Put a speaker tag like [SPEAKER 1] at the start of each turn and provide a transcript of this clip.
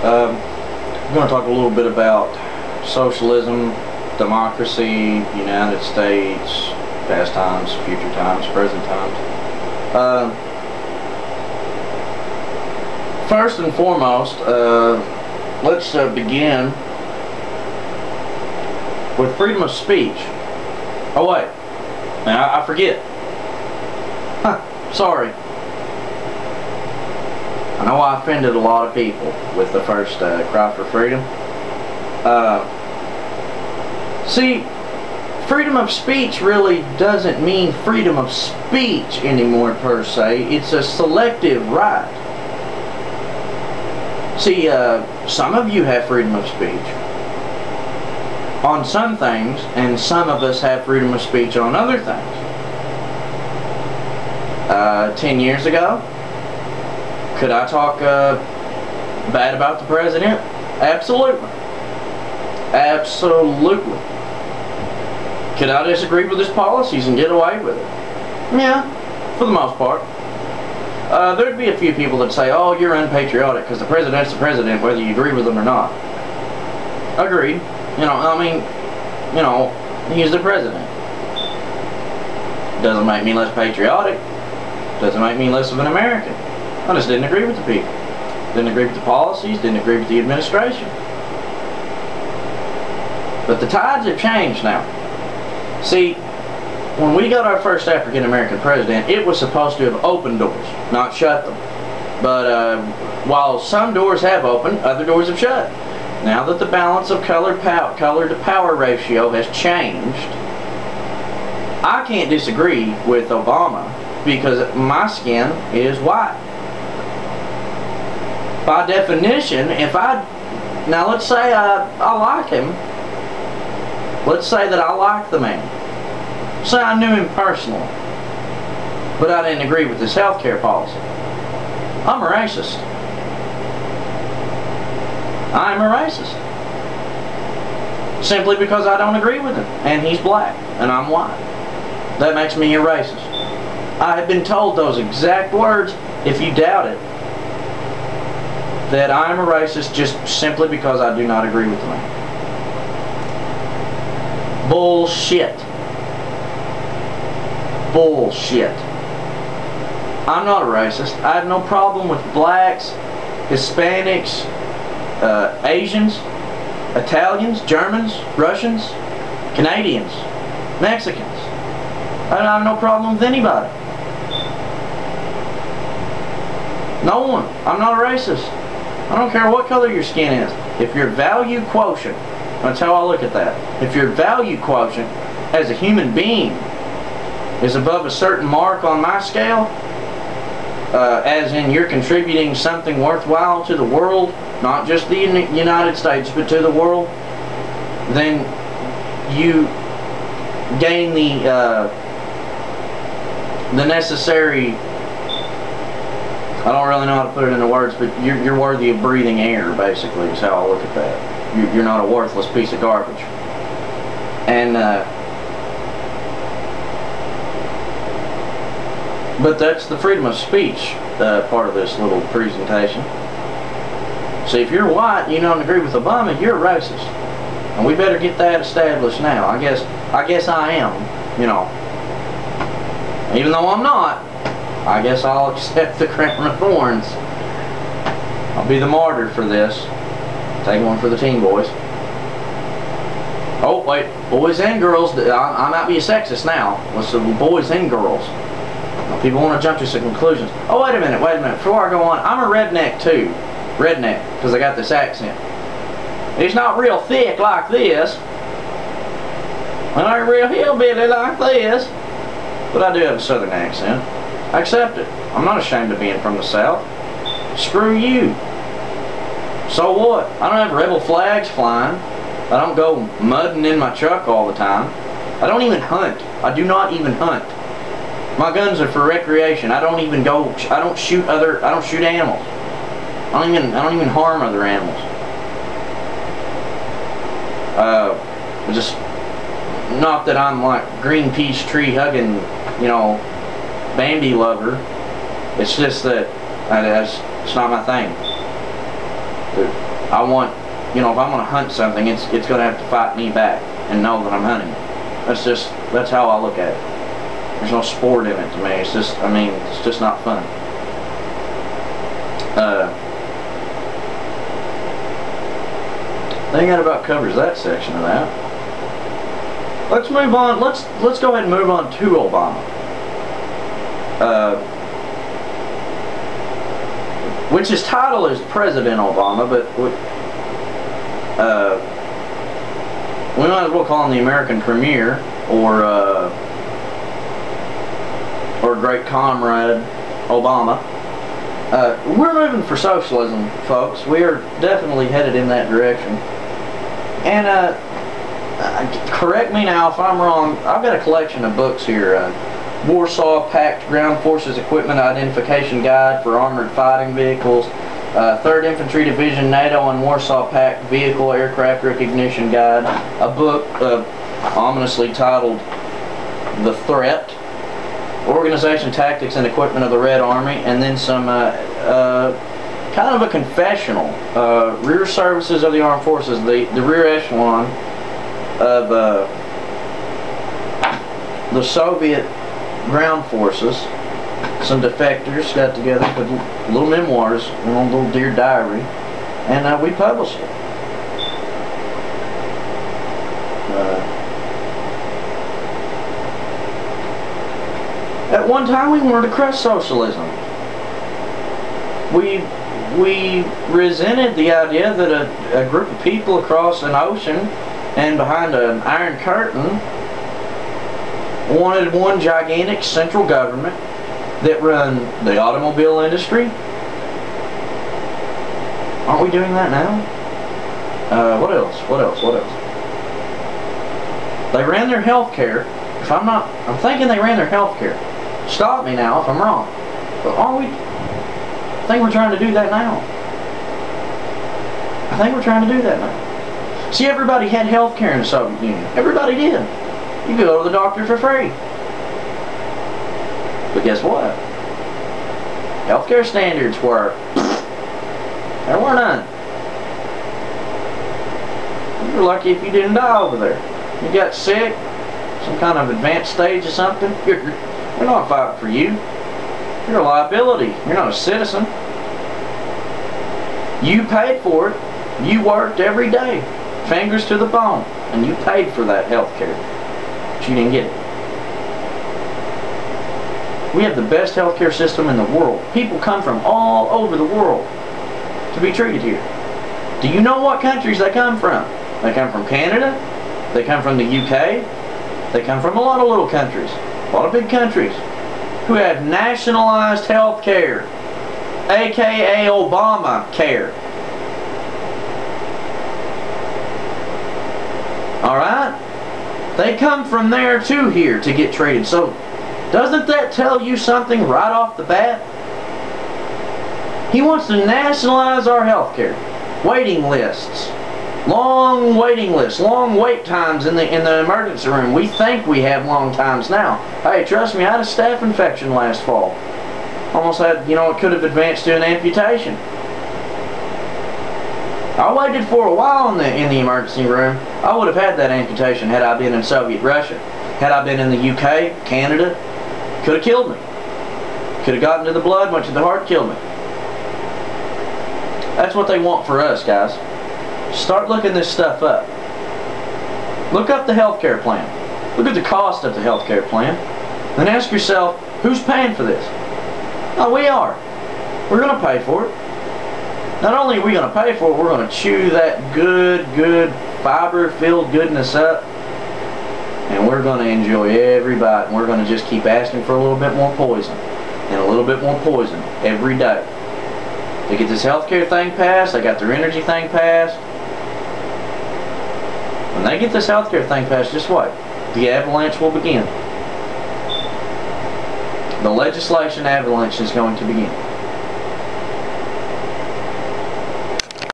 [SPEAKER 1] I'm going to talk a little bit about socialism, democracy, United States, past times, future times, present times. First and foremost, let's begin with freedom of speech. Oh wait, now I forget. Sorry. I know I offended a lot of people with the first cry for freedom. See, freedom of speech really doesn't mean freedom of speech anymore per se. It's a selective right. See, some of you have freedom of speech on some things, and some of us have freedom of speech on other things. 10 years ago, could I talk bad about the president? Absolutely. Absolutely. Could I disagree with his policies and get away with it? Yeah, for the most part. There'd be a few people that say, oh, you're unpatriotic because the president's the president whether you agree with him or not. Agreed. You know, I mean, you know, he's the president. Doesn't make me less patriotic. Doesn't make me less of an American. I just didn't agree with the people. Didn't agree with the policies, didn't agree with the administration. But the tides have changed now. See, when we got our first African-American president, it was supposed to have opened doors, not shut them. But while some doors have opened, other doors have shut. Now that the balance of color to power ratio has changed, I can't disagree with Obama because my skin is white. By definition, now let's say I like him. Let's say that I like the man. Say I knew him personally, but I didn't agree with his health care policy. I'm a racist. I'm a racist. Simply because I don't agree with him, and he's black, and I'm white. That makes me a racist. I have been told those exact words, if you doubt it, that I'm a racist just simply because I do not agree with the man. Bullshit. Bullshit. I'm not a racist. I have no problem with blacks, Hispanics, Asians, Italians, Germans, Russians, Canadians, Mexicans. I have no problem with anybody. No one. I'm not a racist. I don't care what color your skin is. If your value quotient, that's how I look at that. If your value quotient as a human being is above a certain mark on my scale, as in you're contributing something worthwhile to the world, not just the United States, but to the world, then you gain the necessary, I don't really know how to put it into words, but you're worthy of breathing air, basically, is how I look at that. You're not a worthless piece of garbage. And, but that's the freedom of speech part of this little presentation. See, if you're white and you don't agree with Obama, you're a racist. And we better get that established now. I guess I am, you know. Even though I'm not, I guess I'll accept the crown of thorns. I'll be the martyr for this. Take one for the teen boys. Oh, wait. Boys and girls. I might be a sexist now. Let's say boys and girls. Now, people want to jump to some conclusions. Oh, wait a minute. Before I go on, I'm a redneck too. Redneck, because I got this accent. It's not real thick like this. And I ain't real hillbilly like this. But I do have a southern accent. I accept it. I'm not ashamed of being from the South. Screw you. So what? I don't have rebel flags flying. I don't go mudding in my truck all the time. I don't even hunt. I do not even hunt. My guns are for recreation. I don't even go. I don't shoot animals. I don't even harm other animals. Just not that I'm like Greenpeace tree hugging, you know, Bambi lover. It's just that it's not my thing. I want, you know, if I'm going to hunt something, it's going to have to fight me back and know that I'm hunting it. That's how I look at it. There's no sport in it to me. It's just, I mean, it's just not fun. I think that about covers that section of that. Let's move on. Let's go ahead and move on to Obama. Which his title is President Obama, but we might as well call him the American Premier, or Great Comrade Obama. We're moving for socialism, folks. We are definitely headed in that direction. And correct me now if I'm wrong. I've got a collection of books here. Warsaw Pact Ground Forces Equipment Identification Guide for Armored Fighting Vehicles, 3rd Infantry Division NATO and Warsaw Pact Vehicle Aircraft Recognition Guide, a book ominously titled The Threat, Organization, Tactics, and Equipment of the Red Army, and then some kind of a confessional, Rear Services of the Armed Forces, the rear echelon of the Soviet ground forces. Some defectors got together, put little memoirs, a little dear diary, and we published it. At one time we wanted to crush socialism. We resented the idea that a group of people across an ocean and behind an iron curtain wanted one gigantic central government that run the automobile industry. Aren't we doing that now? What else? They ran their health care. I'm thinking they ran their health care. Stop me now if I'm wrong. But aren't we? I think we're trying to do that now. See, everybody had health care in the Soviet Union. Everybody did. You could go to the doctor for free. But guess what? Healthcare standards were... there were none. You were lucky if you didn't die over there. You got sick, some kind of advanced stage or something, we're not fighting for you. You're a liability. You're not a citizen. You paid for it. You worked every day, fingers to the bone, and you paid for that health care. But you didn't get it. We have the best healthcare system in the world. People come from all over the world to be treated here. Do you know what countries they come from? They come from Canada. They come from the UK. They come from a lot of little countries. A lot of big countries who have nationalized health care, aka Obama care. Alright? They come from there to here to get treated. So doesn't that tell you something right off the bat? He wants to nationalize our health care. Waiting lists. Long waiting lists, long wait times in the emergency room. We think we have long times now. Hey, trust me, I had a staph infection last fall. Almost had, you know, it could have advanced to an amputation. I waited for a while in the emergency room. I would have had that amputation had I been in Soviet Russia. Had I been in the UK, Canada, could have killed me. Could have gotten to the blood, went to the heart, killed me. That's what they want for us, guys. Start looking this stuff up. Look up the healthcare plan. Look at the cost of the healthcare plan. Then ask yourself, who's paying for this? Oh, we are. We're going to pay for it. Not only are we going to pay for it, we're going to chew that good fiber-filled goodness up. And we're going to enjoy every bite. And we're going to just keep asking for a little bit more poison. And a little bit more poison every day. They get this healthcare thing passed. They got their energy thing passed. When they get this healthcare thing passed, just wait. The avalanche will begin. The legislation avalanche is going to begin.